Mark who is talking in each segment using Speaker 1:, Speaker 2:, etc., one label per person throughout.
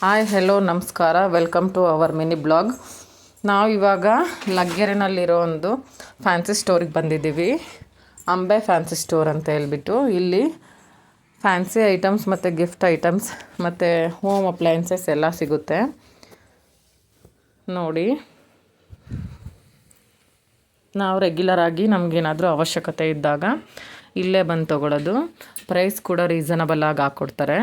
Speaker 1: Hi hello ನಮಸ್ಕಾರ, welcome to our mini blog. ನಾವು ಇವಾಗ ಲಗ್ಗೆರೆನಲ್ಲಿರೋ ಒಂದು ಫ್ಯಾನ್ಸಿ ಸ್ಟೋರಿಗೆ ಬಂದಿದ್ದೀವಿ. ಅಂಬೆ ಫ್ಯಾನ್ಸಿ ಸ್ಟೋರ್ ಅಂತ ಹೇಳ್ಬಿಟ್ಟು. ಇಲ್ಲಿ ಫ್ಯಾನ್ಸಿ ಐಟಮ್ಸ್ ಮತ್ತು ಗಿಫ್ಟ್ ಐಟಮ್ಸ್ ಮತ್ತು ಹೋಮ್ ಅಪ್ಲಯನ್ಸಸ್ ಎಲ್ಲ ಸಿಗುತ್ತೆ ನೋಡಿ. ನಾವು ರೆಗ್ಯುಲರ್ ಆಗಿ ನಮಗೇನಾದರೂ ಅವಶ್ಯಕತೆ ಇದ್ದಾಗ ಇಲ್ಲೇ ಬಂದು ತೊಗೊಳ್ಳೋದು. ಪ್ರೈಸ್ ಕೂಡ ರೀಸನಬಲ್ ಆಗಿ ಹಾಕ್ಕೊಡ್ತಾರೆ.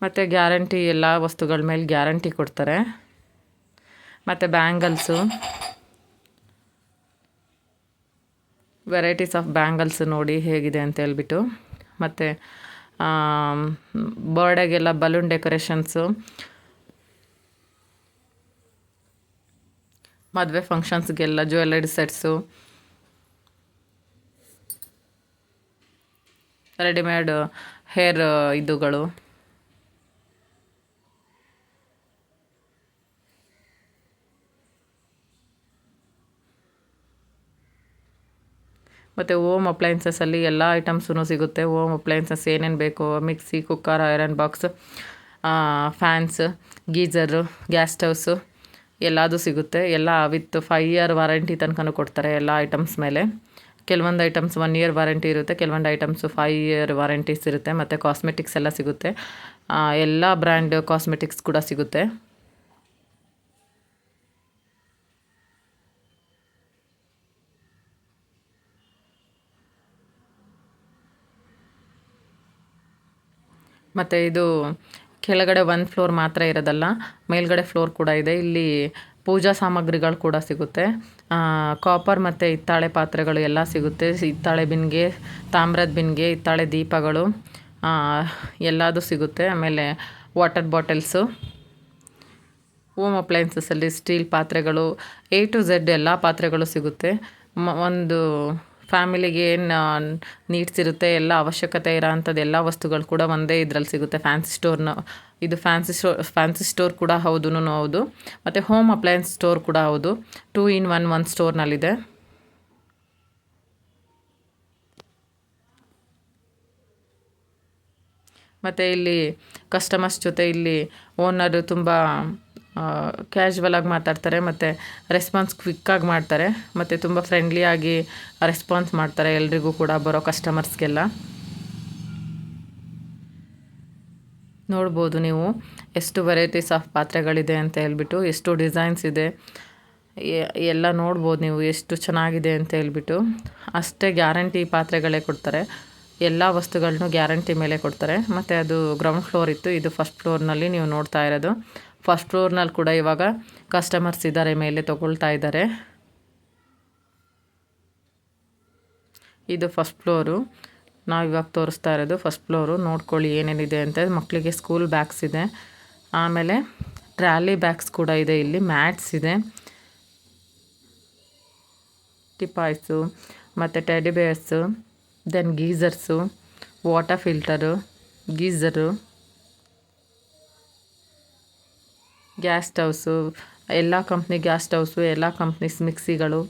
Speaker 1: ಮತ್ತು ಗ್ಯಾರಂಟಿ, ಎಲ್ಲ ವಸ್ತುಗಳ ಮೇಲೆ ಗ್ಯಾರಂಟಿ ಕೊಡ್ತಾರೆ. ಮತ್ತು ಬ್ಯಾಂಗಲ್ಸು, ವೆರೈಟೀಸ್ ಆಫ್ ಬ್ಯಾಂಗಲ್ಸು ನೋಡಿ ಹೇಗಿದೆ ಅಂತ ಹೇಳ್ಬಿಟ್ಟು. ಮತ್ತು ಬರ್ಡೇಗೆಲ್ಲ ಬಲೂನ್ ಡೆಕೋರೇಷನ್ಸು, ಮದುವೆ ಫಂಕ್ಷನ್ಸ್ಗೆಲ್ಲ ಜ್ಯುವೆಲರಿ ಸೆಟ್ಸು, ರೆಡಿಮೇಡ್ ಹೇರ್ ಇದುಗಳು, ಮತ್ತು ಹೋಮ್ ಅಪ್ಲಯನ್ಸಸ್ಸಲ್ಲಿ ಎಲ್ಲ ಐಟಮ್ಸೂ ಸಿಗುತ್ತೆ. ಹೋಮ್ ಅಪ್ಲಯನ್ಸಸ್ ಏನೇನು ಬೇಕೋ, mixie, cooker, iron box, fans, geyser, gas stoves ಎಲ್ಲದೂ ಸಿಗುತ್ತೆ. ಎಲ್ಲ ವಿತ್ 5 ಇಯರ್ ವಾರಂಟಿ ತನಕನೂ ಕೊಡ್ತಾರೆ ಎಲ್ಲ ಐಟಮ್ಸ್ ಮೇಲೆ. ಕೆಲವೊಂದು ಐಟಮ್ಸ್ 1 ಇಯರ್ ವಾರಂಟಿ ಇರುತ್ತೆ, ಕೆಲವೊಂದು ಐಟಮ್ಸು 5 ಇಯರ್ ವಾರಂಟೀಸ್ ಇರುತ್ತೆ. ಮತ್ತು ಕಾಸ್ಮೆಟಿಕ್ಸ್ ಎಲ್ಲ ಸಿಗುತ್ತೆ. ಎಲ್ಲ ಬ್ರ್ಯಾಂಡ್ ಕಾಸ್ಮೆಟಿಕ್ಸ್ ಕೂಡ ಸಿಗುತ್ತೆ. ಮತ್ತು ಇದು ಕೆಳಗಡೆ 1 ಫ್ಲೋರ್ ಮಾತ್ರ ಇರೋದಲ್ಲ, ಮೇಲ್ಗಡೆ ಫ್ಲೋರ್ ಕೂಡ ಇದೆ. ಇಲ್ಲಿ ಪೂಜಾ ಸಾಮಗ್ರಿಗಳು ಕೂಡ ಸಿಗುತ್ತೆ. ಕಾಪರ್ ಮತ್ತು ಹಿತ್ತಾಳೆ ಪಾತ್ರೆಗಳು ಎಲ್ಲ ಸಿಗುತ್ತೆ. ಹಿತ್ತಾಳೆ ಬಿನ್ಗೆ, ತಾಮ್ರದ ಬಿನ್ಗೆ, ಹಿತ್ತಾಳೆ ದೀಪಗಳು ಎಲ್ಲದೂ ಸಿಗುತ್ತೆ. ಆಮೇಲೆ ವಾಟರ್ ಬಾಟಲ್ಸು, ಹೋಮ್ ಅಪ್ಲಯನ್ಸಸ್ಸಲ್ಲಿ ಸ್ಟೀಲ್ ಪಾತ್ರೆಗಳು, A to Z ಎಲ್ಲ ಪಾತ್ರೆಗಳು ಸಿಗುತ್ತೆ. ಒಂದು ಫ್ಯಾಮಿಲಿಗೆ ಏನು ನೀಡ್ಸ್ ಇರುತ್ತೆ, ಎಲ್ಲ ಅವಶ್ಯಕತೆ ಇರೋ ಅಂಥದ್ದು ಎಲ್ಲ ವಸ್ತುಗಳು ಕೂಡ ಒಂದೇ ಇದರಲ್ಲಿ ಸಿಗುತ್ತೆ. ಇದು ಫ್ಯಾನ್ಸಿ ಸ್ಟೋರ್ ಕೂಡ ಹೌದು. ಮತ್ತು ಹೋಮ್ ಅಪ್ಲಯನ್ಸ್ ಸ್ಟೋರ್ ಕೂಡ ಹೌದು. 2 in 1 ಒಂದು ಸ್ಟೋರ್ನಲ್ಲಿದೆ. ಮತ್ತು ಇಲ್ಲಿ ಕಸ್ಟಮರ್ಸ್ ಜೊತೆ ಇಲ್ಲಿ ಓನರು ತುಂಬ ಕ್ಯಾಶುವಲ್ ಆಗಿ ಮಾತಾಡ್ತಾರೆ. ಮತ್ತು ರೆಸ್ಪಾನ್ಸ್ ಕ್ವಿಕ್ಕಾಗಿ ಮಾಡ್ತಾರೆ. ಮತ್ತು ತುಂಬ ಫ್ರೆಂಡ್ಲಿಯಾಗಿ ರೆಸ್ಪಾನ್ಸ್ ಮಾಡ್ತಾರೆ ಎಲ್ರಿಗೂ ಕೂಡ, ಬರೋ ಕಸ್ಟಮರ್ಸ್ಗೆಲ್ಲ. ನೋಡ್ಬೋದು ನೀವು ಎಷ್ಟು ವೆರೈಟೀಸ್ ಆಫ್ ಪಾತ್ರೆಗಳಿದೆ ಅಂತ ಹೇಳ್ಬಿಟ್ಟು, ಎಷ್ಟು ಡಿಸೈನ್ಸ್ ಇದೆ ಎಲ್ಲ ನೋಡ್ಬೋದು ನೀವು, ಎಷ್ಟು ಚೆನ್ನಾಗಿದೆ ಅಂತ ಹೇಳ್ಬಿಟ್ಟು. ಅಷ್ಟೇ ಗ್ಯಾರಂಟಿ ಪಾತ್ರೆಗಳೇ ಕೊಡ್ತಾರೆ. ಎಲ್ಲ ವಸ್ತುಗಳನ್ನೂ ಗ್ಯಾರಂಟಿ ಮೇಲೆ ಕೊಡ್ತಾರೆ. ಮತ್ತು ಅದು ಗ್ರೌಂಡ್ ಫ್ಲೋರ್ ಇತ್ತು, ಇದು ಫಸ್ಟ್ ಫ್ಲೋರ್ನಲ್ಲಿ ನೀವು ನೋಡ್ತಾ ಇರೋದು. ಫಸ್ಟ್ ಫ್ಲೋರ್ನಲ್ಲಿ ಕೂಡ ಇವಾಗ ಕಸ್ಟಮರ್ಸ್ ಇದ್ದಾರೆ, ಮೇಲೆ ತೊಗೊಳ್ತಾ ಇದ್ದಾರೆ. ಇದು ಫಸ್ಟ್ ಫ್ಲೋರು, ನಾವು ಇವಾಗ ತೋರಿಸ್ತಾ ಇರೋದು ಫಸ್ಟ್ ಫ್ಲೋರು. ನೋಡ್ಕೊಳ್ಳಿ ಏನೇನಿದೆ ಅಂತ. ಮಕ್ಕಳಿಗೆ ಸ್ಕೂಲ್ ಬ್ಯಾಗ್ಸ್ ಇದೆ, ಆಮೇಲೆ ಟ್ರಾಲಿ ಬ್ಯಾಗ್ಸ್ ಕೂಡ ಇದೆ. ಇಲ್ಲಿ ಮ್ಯಾಟ್ಸ್ ಇದೆ, ಟಿಪಾಯ್ಸು, ಮತ್ತು teddy bears, then geysers, water filter, geyser, gas stoves, ಎಲ್ಲ ಕಂಪ್ನಿ ಗ್ಯಾಸ್ ಸ್ಟವ್ಸು, ಎಲ್ಲ ಕಂಪ್ನೀಸ್ ಮಿಕ್ಸಿಗಳು,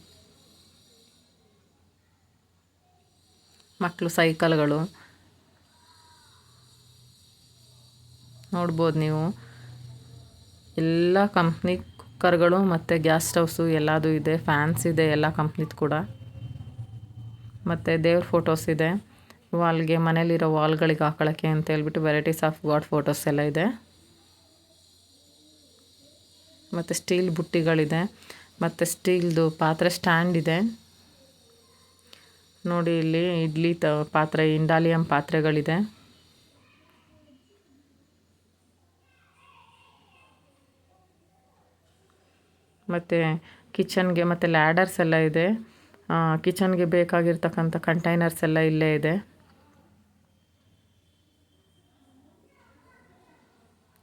Speaker 1: ಮಕ್ಕಳು ಸೈಕಲ್ಗಳು ನೋಡ್ಬೋದು ನೀವು. ಎಲ್ಲ ಕಂಪ್ನಿ ಕುಕ್ಕರ್ಗಳು ಮತ್ತು ಗ್ಯಾಸ್ ಸ್ಟವ್ಸು ಎಲ್ಲದೂ ಇದೆ. ಫ್ಯಾನ್ಸ್ ಇದೆ ಎಲ್ಲ ಕಂಪ್ನಿದು ಕೂಡ. ಮತ್ತು ದೇವ್ರ ಫೋಟೋಸ್ ಇದೆ, ವಾಲ್ಗೆ, ಮನೇಲಿರೋ ವಾಲ್ಗಳಿಗೆ ಹಾಕೊಳ್ಳೋಕ್ಕೆ ಅಂತ ಹೇಳ್ಬಿಟ್ಟು ವೆರೈಟೀಸ್ ಆಫ್ ಗಾಡ್ ಫೋಟೋಸ್ ಎಲ್ಲ ಇದೆ. ಮತ್ತು ಸ್ಟೀಲ್ ಬುಟ್ಟಿಗಳಿದೆ, ಮತ್ತು ಸ್ಟೀಲ್ದು ಪಾತ್ರೆ ಸ್ಟ್ಯಾಂಡ್ ಇದೆ ನೋಡಿ. ಇಲ್ಲಿ ಇಡ್ಲಿ ಪಾತ್ರೆ, ಇಂಡಾಲಿಯಂ ಪಾತ್ರೆಗಳಿದೆ. ಮತ್ತು ಕಿಚನ್ಗೆ ಮತ್ತು ಲ್ಯಾಡರ್ಸ್ ಎಲ್ಲ ಇದೆ. ಕಿಚನ್ಗೆ ಬೇಕಾಗಿರ್ತಕ್ಕಂಥ ಕಂಟೈನರ್ಸ್ ಎಲ್ಲ ಇಲ್ಲೇ ಇದೆ.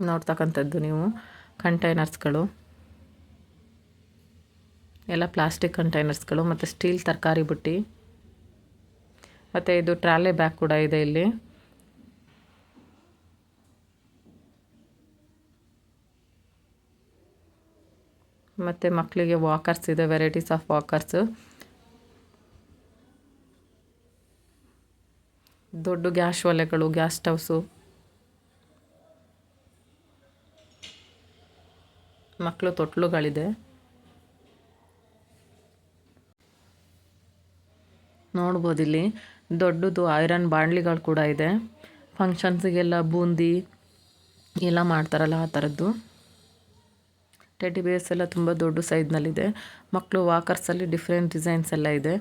Speaker 1: ನೋಡ್ತಕ್ಕಂಥದ್ದು ನೀವು ಕಂಟೈನರ್ಸ್ಗಳು ಎಲ್ಲ ಪ್ಲಾಸ್ಟಿಕ್ ಕಂಟೈನರ್ಸ್ಗಳು, ಮತ್ತು ಸ್ಟೀಲ್ ತರಕಾರಿ ಬುಟ್ಟಿ, ಮತ್ತು ಇದು ಟ್ರಾಲೆ ಬ್ಯಾಗ್ ಕೂಡ ಇದೆ ಇಲ್ಲಿ. ಮತ್ತು ಮಕ್ಕಳಿಗೆ ವಾಕರ್ಸ್ ಇದೆ, ವೆರೈಟೀಸ್ ಆಫ್ ವಾಕರ್ಸು. ದೊಡ್ಡ ಗ್ಯಾಸ್ ಒಲೆಗಳು, ಗ್ಯಾಸ್ ಸ್ಟವ್ಸು, ಮಕ್ಕಳು ತೊಟ್ಲುಗಳಿದೆ. ನೋಡ್ಬೋದು ಇಲ್ಲಿ ದೊಡ್ಡದು ಐರನ್ ಬಾಣಲಿಗಳು ಕೂಡ ಇದೆ. ಫಂಕ್ಷನ್ಸಿಗೆಲ್ಲ ಬೂಂದಿ ಎಲ್ಲ ಮಾಡ್ತಾರಲ್ಲ ಆ ಥರದ್ದು. ಟೆಡಿ ಬೇರ್ಸ್ ಎಲ್ಲ ತುಂಬ ದೊಡ್ಡ ಸೈಜ್ನಲ್ಲಿದೆ. ಮಕ್ಕಳು ವಾಕರ್ಸಲ್ಲಿ ಡಿಫ್ರೆಂಟ್ ಡಿಸೈನ್ಸ್ ಎಲ್ಲ ಇದೆ.